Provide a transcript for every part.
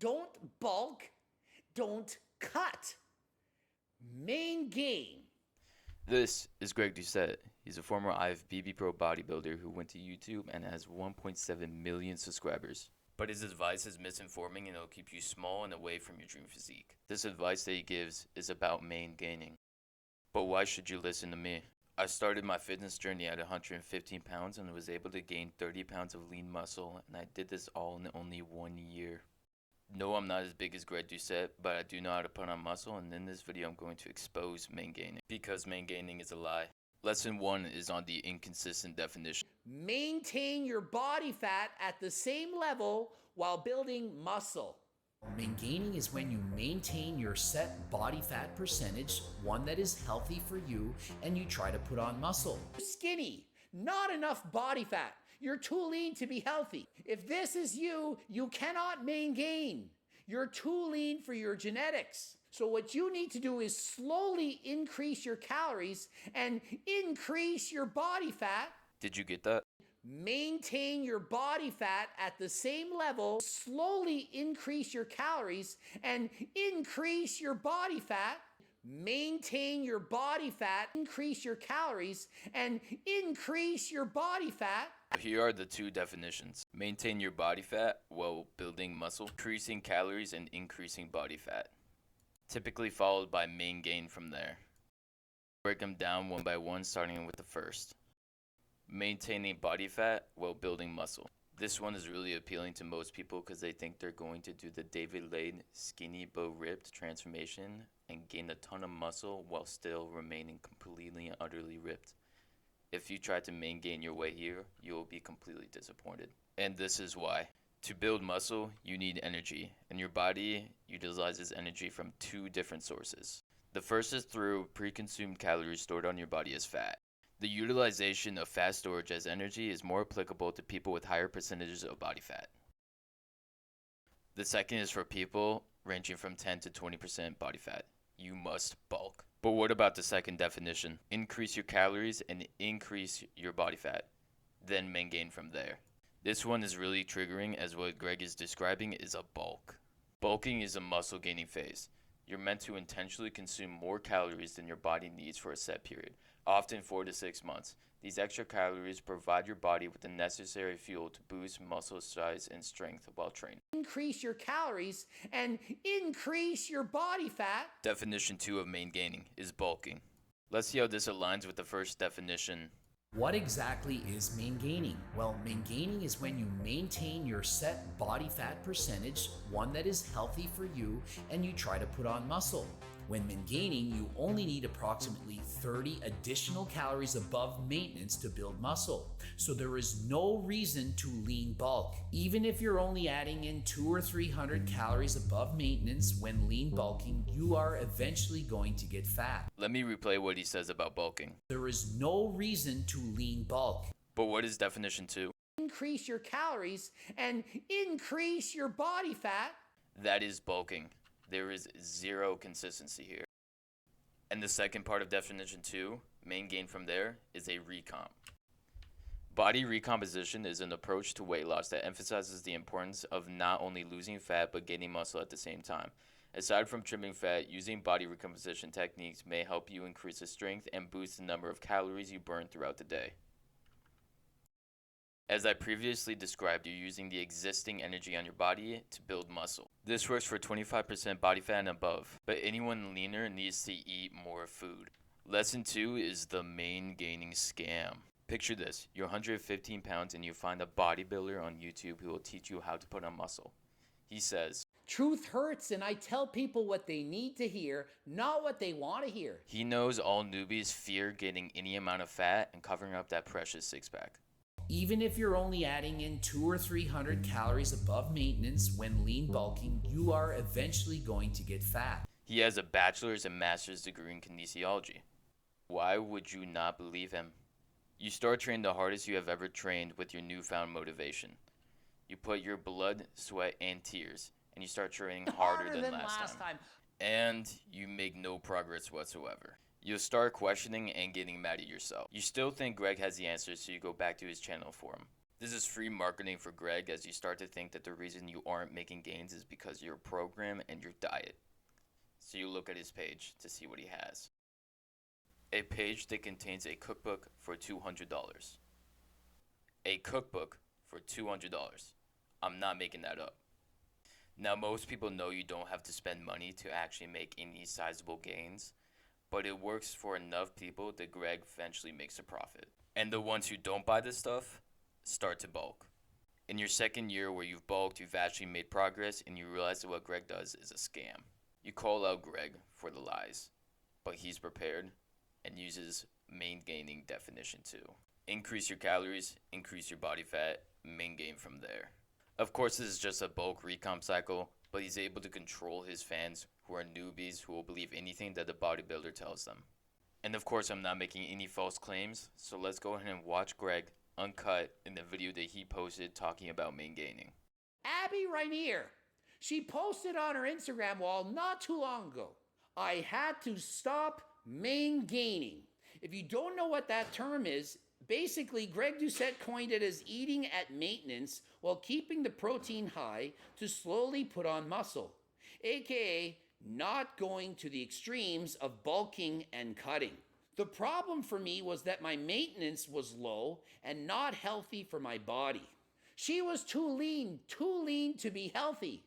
Don't bulk, don't cut. Main gain. This is Greg Doucette. He's a former IFBB Pro bodybuilder who went to YouTube and has 1.7 million subscribers. But his advice is misinforming and it'll keep you small and away from your dream physique. This advice that he gives is about main gaining. But why should you listen to me? I started my fitness journey at 115 pounds and was able to gain 30 pounds of lean muscle, and I did this all in only 1 year. No, I'm not as big as Greg Doucette, but I do know how to put on muscle, and in this video I'm going to expose main gaining, because main gaining is a lie. Lesson 1 is on the inconsistent definition. Maintain your body fat at the same level while building muscle. Main gaining is when you maintain your set body fat percentage, one that is healthy for you, and you try to put on muscle. Skinny, not enough body fat. You're too lean to be healthy. If this is you, you cannot main gain. You're too lean for your genetics. So what you need to do is slowly increase your calories and increase your body fat. Did you get that? Maintain your body fat at the same level, slowly increase your calories and increase your body fat. Maintain your body fat, increase your calories and increase your body fat. Here are the two definitions. Maintain your body fat while building muscle, increasing calories and increasing body fat. Typically followed by main gain from there. Break them down one by one, starting with the first. Maintaining body fat while building muscle. This one is really appealing to most people because they think they're going to do the David Lane skinny but ripped transformation and gain a ton of muscle while still remaining completely and utterly ripped. If you try to main gain your way here, you will be completely disappointed. And this is why. To build muscle, you need energy, and your body utilizes energy from two different sources. The first is through pre-consumed calories stored on your body as fat. The utilization of fat storage as energy is more applicable to people with higher percentages of body fat. The second is for people ranging from 10 to 20% body fat. You must bulk. But what about the second definition? Increase your calories and increase your body fat, then main gain from there. This one is really triggering, as what Greg is describing is a bulk. Bulking is a muscle gaining phase. You're meant to intentionally consume more calories than your body needs for a set period, often 4 to 6 months. These extra calories provide your body with the necessary fuel to boost muscle size and strength while training. Increase your calories and increase your body fat. Definition 2 of main gaining is bulking. Let's see how this aligns with the first definition. What exactly is main gaining? Well, main gaining is when you maintain your set body fat percentage, one that is healthy for you, and you try to put on muscle. When main gaining, you only need approximately 30 additional calories above maintenance to build muscle. So there is no reason to lean bulk. Even if you're only adding in 200 or 300 calories above maintenance when lean bulking, you are eventually going to get fat. Let me replay what he says about bulking. There is no reason to lean bulk. But what is definition 2? Increase your calories and increase your body fat. That is bulking. There is zero consistency here. And the second part of definition 2, main gain from there, is a recomp. Body recomposition is an approach to weight loss that emphasizes the importance of not only losing fat but gaining muscle at the same time. Aside from trimming fat, using body recomposition techniques may help you increase the strength and boost the number of calories you burn throughout the day. As I previously described, you're using the existing energy on your body to build muscle. This works for 25% body fat and above, but anyone leaner needs to eat more food. Lesson 2 is the main gaining scam. Picture this, you're 115 pounds and you find a bodybuilder on YouTube who will teach you how to put on muscle. He says, "Truth hurts, and I tell people what they need to hear, not what they want to hear." He knows all newbies fear getting any amount of fat and covering up that precious six-pack. Even if you're only adding in 200 or 300 calories above maintenance when lean bulking, you are eventually going to get fat. He has a bachelor's and master's degree in kinesiology. Why would you not believe him? You start training the hardest you have ever trained with your newfound motivation. You put your blood, sweat, and tears, and you start training harder than last time. And you make no progress whatsoever. You'll start questioning and getting mad at yourself. You still think Greg has the answers, so you go back to his channel for him. This is free marketing for Greg as you start to think that the reason you aren't making gains is because of your program and your diet. So you look at his page to see what he has. A page that contains a cookbook for $200. A cookbook for $200. I'm not making that up. Now, most people know you don't have to spend money to actually make any sizable gains, but it works for enough people that Greg eventually makes a profit. And the ones who don't buy this stuff start to bulk. In your second year where you've bulked, you've actually made progress and you realize that what Greg does is a scam. You call out Greg for the lies, but he's prepared and uses main gaining definition too. Increase your calories, increase your body fat, main gain from there. Of course, this is just a bulk recomp cycle, but he's able to control his fans who are newbies who will believe anything that the bodybuilder tells them. And of course, I'm not making any false claims, so let's go ahead and watch Greg uncut in the video that he posted talking about main gaining. Abby Rainier, she posted on her Instagram wall not too long ago, I had to stop main gaining. If you don't know what that term is, basically Greg Doucette coined it as eating at maintenance while keeping the protein high to slowly put on muscle, aka not going to the extremes of bulking and cutting. The problem for me was that my maintenance was low and not healthy for my body. She was too lean to be healthy.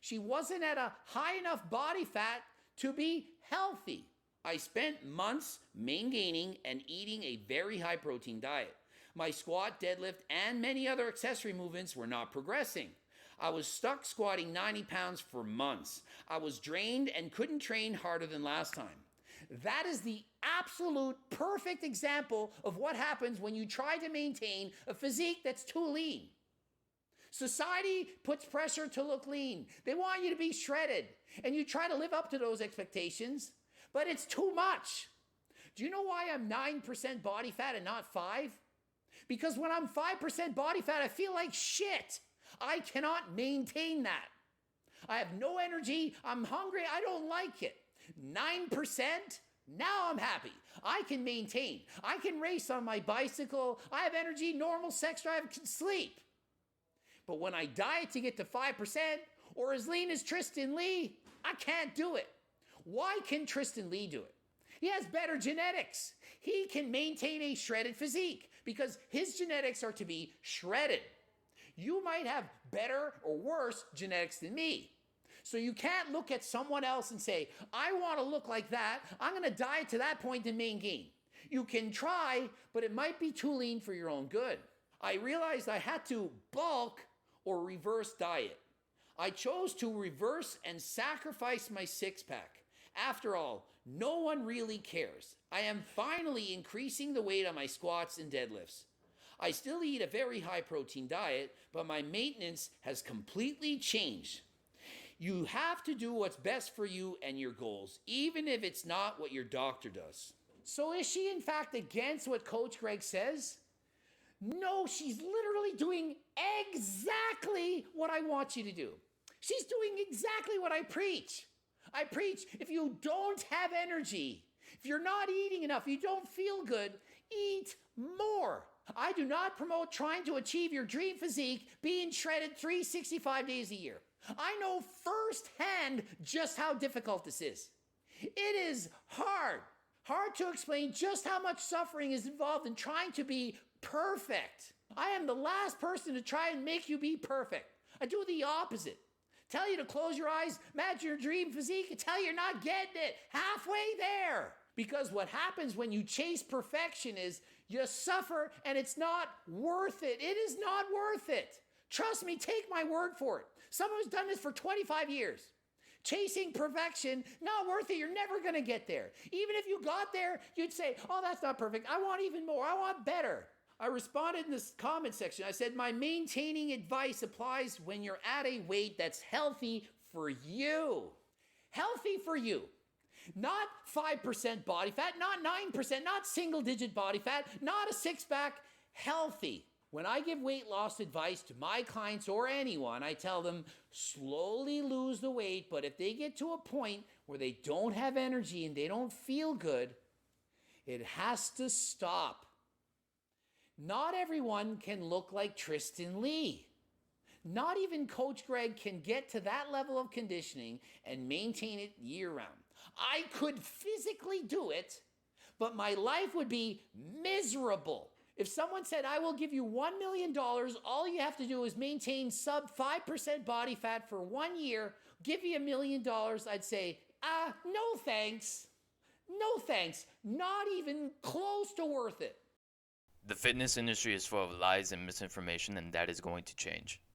She wasn't at a high enough body fat to be healthy. I spent months main gaining and eating a very high protein diet. My squat, deadlift, and many other accessory movements were not progressing. I was stuck squatting 90 pounds for months. I was drained and couldn't train harder than last time. That is the absolute perfect example of what happens when you try to maintain a physique that's too lean. Society puts pressure to look lean. They want you to be shredded, and you try to live up to those expectations, but it's too much. Do you know why I'm 9% body fat and not 5? Because when I'm 5% body fat, I feel like shit. I cannot maintain that. I have no energy. I'm hungry. I don't like it. 9%? Now I'm happy. I can maintain. I can race on my bicycle. I have energy, normal sex drive, can sleep. But when I diet to get to 5% or as lean as Tristan Lee, I can't do it. Why can Tristan Lee do it? He has better genetics. He can maintain a shredded physique because his genetics are to be shredded. You might have better or worse genetics than me. So you can't look at someone else and say, I want to look like that. I'm going to diet to that point and main gain. You can try, but it might be too lean for your own good. I realized I had to bulk or reverse diet. I chose to reverse and sacrifice my six-pack. After all, no one really cares. I am finally increasing the weight on my squats and deadlifts. I still eat a very high protein diet, but my maintenance has completely changed. You have to do what's best for you and your goals, even if it's not what your doctor does. So is she in fact against what Coach Greg says? No, she's literally doing exactly what I want you to do. She's doing exactly what I preach. I preach if you don't have energy, if you're not eating enough, you don't feel good, eat more. I do not promote trying to achieve your dream physique being shredded 365 days a year. I know firsthand just how difficult this is. It is hard to explain just how much suffering is involved in trying to be perfect. I am the last person to try and make you be perfect. I do the opposite. Tell you to close your eyes, imagine your dream physique, and tell you you're not getting it. Halfway there. Because what happens when you chase perfection is you suffer and it's not worth it. It is not worth it. Trust me, take my word for it. Someone who's done this for 25 years. Chasing perfection, not worth it. You're never going to get there. Even if you got there, you'd say, oh, that's not perfect. I want even more. I want better. I responded in this comment section. I said, my maintaining advice applies when you're at a weight that's healthy for you. Healthy for you. Not 5% body fat, not 9%, not single-digit body fat, not a six-pack, healthy. When I give weight loss advice to my clients or anyone, I tell them slowly lose the weight, but if they get to a point where they don't have energy and they don't feel good, it has to stop. Not everyone can look like Tristan Lee. Not even Coach Greg can get to that level of conditioning and maintain it year round. I could physically do it, but my life would be miserable. If someone said, I will give you $1 million, all you have to do is maintain sub 5% body fat for 1 year, give you $1 million, I'd say, no thanks. No thanks. Not even close to worth it. The fitness industry is full of lies and misinformation, and that is going to change.